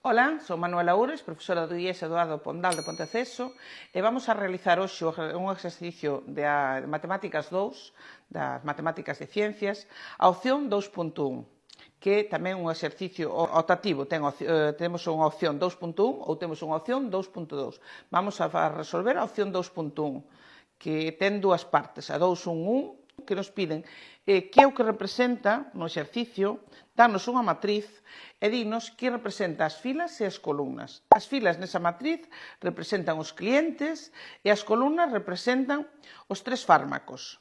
Ola, son Manuela Ures, profesora do IES Eduardo Pondal de Ponteceso e vamos a realizar hoxe un exercicio de Matemáticas 2, das Matemáticas de Ciencias, a opción 2.1, que tamén é un exercicio optativo. Temos unha opción 2.1 ou temos unha opción 2.2. Vamos a resolver a opción 2.1, que ten dúas partes, a 2.1.1, que nos piden que é o que representa no exercicio, danos unha matriz e dinos que representa as filas e as columnas. As filas nesa matriz representan os clientes e as columnas representan os tres fármacos.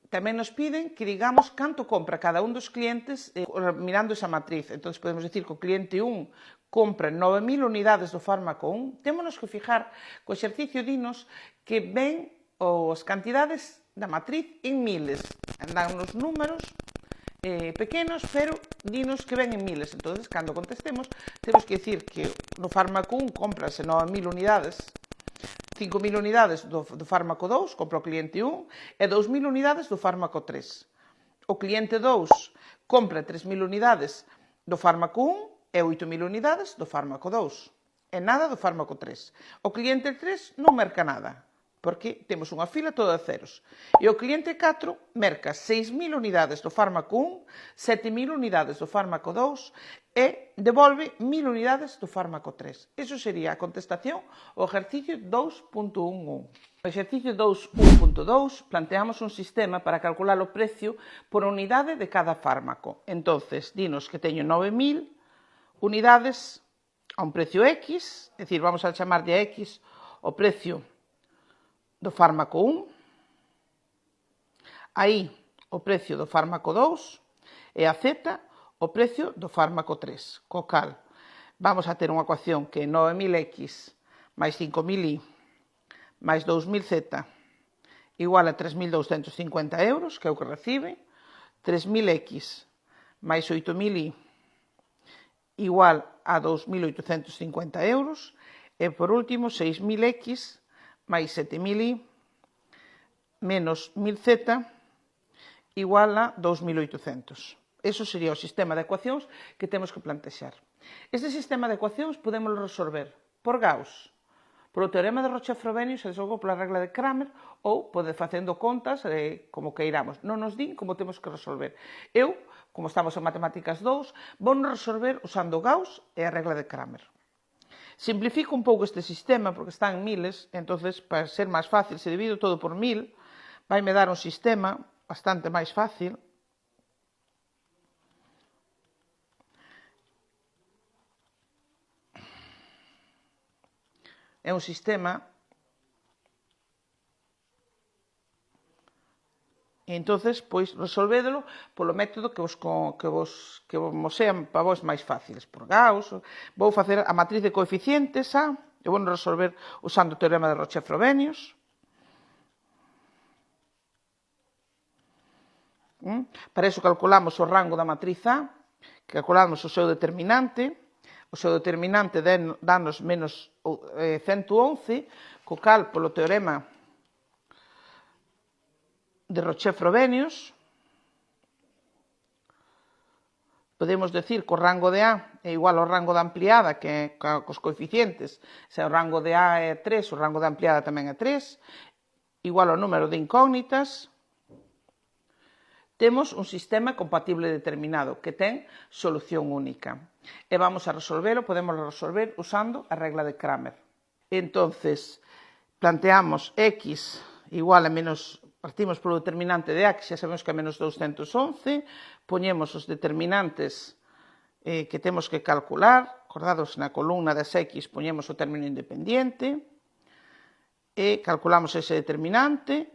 Tamén nos piden que digamos canto compra cada un dos clientes mirando esa matriz. Entón, podemos decir que o cliente 1 compra 9.000 unidades do fármaco 1. Témonos que fijar que o exercicio dinos que ven as cantidades da matriz en miles. Andan nos números pequenos, pero dinos que ven en miles. Entón, cando contestemos, temos que dicir que no fármaco 1 cómprase 9.000 unidades, 5.000 unidades do fármaco 2, compra o cliente 1, e 2.000 unidades do fármaco 3. O cliente 2 compra 3.000 unidades do fármaco 1 e 8.000 unidades do fármaco 2. E nada do fármaco 3. O cliente 3 non merca nada, porque temos unha fila toda de ceros. E o cliente 4 merca 6.000 unidades do fármaco 1, 7.000 unidades do fármaco 2 e devolve 1.000 unidades do fármaco 3. Iso sería a contestación ao exercicio 2.1.1. No exercicio 2.1.2 planteamos un sistema para calcular o precio por unidade de cada fármaco. Entonces, dinos que teño 9.000 unidades a un precio X, é dicir, vamos a chamarlle a X o precio do fármaco 1, aí o precio do fármaco 2 e a Z o precio do fármaco 3. Co cal, vamos a ter unha ecuación que é 9.000x máis 5.000y máis 2.000z igual a 3.250 euros, que é o que recibe, 3.000x máis 8.000y igual a 2.850 euros, e por último 6.000x máis 7.000y menos 1.000z igual a 2.800. Eso sería o sistema de ecuacións que temos que plantexar. Este sistema de ecuacións podemos resolver por Gauss, polo teorema de Roche-Frobenius e deslogo pola regla de Cramer, ou facendo contas como queiramos. Non nos din como temos que resolver. Eu, como estamos en Matemáticas 2, vou resolver usando Gauss e a regla de Cramer. Simplifico un pouco este sistema porque está en miles, entonces, para ser máis fácil, se divido todo por 1.000, vaime dar un sistema bastante máis fácil. É un sistema, e entonces, pois, resolvédelo polo método que vos sean para vos máis fáciles, por Gauss. Vou facer a matriz de coeficientes A, e vou resolver usando o teorema de Roche-Frobenius. Para iso calculamos o rango da matriz A, calculamos o seu determinante. O seu determinante danos menos 111, co cal, polo teorema de Roche-Frobenius, podemos decir que o rango de A é igual ao rango da ampliada, que é cos coeficientes. Se o rango de A é 3, o rango da ampliada tamén é 3, igual ao número de incógnitas. Temos un sistema compatible determinado que ten solución única. E vamos a resolverlo, podemos resolver usando a regla de Cramer. Entonces, planteamos X igual a menos, partimos polo determinante de A, que xa sabemos que é menos 211, poñemos os determinantes que temos que calcular, acordados na columna das X poñemos o término independiente, e calculamos ese determinante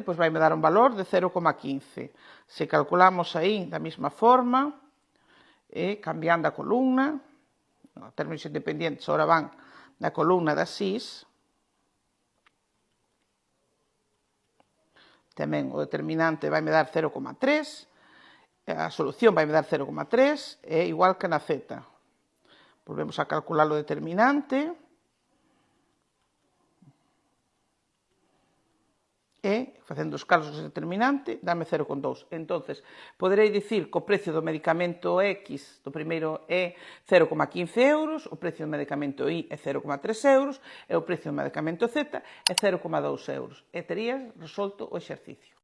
pois vai me dar un valor de 0,15. Se calculamos aí da mesma forma, cambiando a columna, os términos independientes agora van na columna das X, tamén o determinante vai me dar 0,3, a solución vai me dar 0,3, é igual que na Z. Volvemos a calcular o determinante, e, facendo os cálculos determinante, dame 0,2. Entonces, poderei dicir que o precio do medicamento X, do primeiro, é 0,15 euros, o precio do medicamento Y é 0,3 euros, e o precio do medicamento Z é 0,2 euros. E terías resolto o exercicio.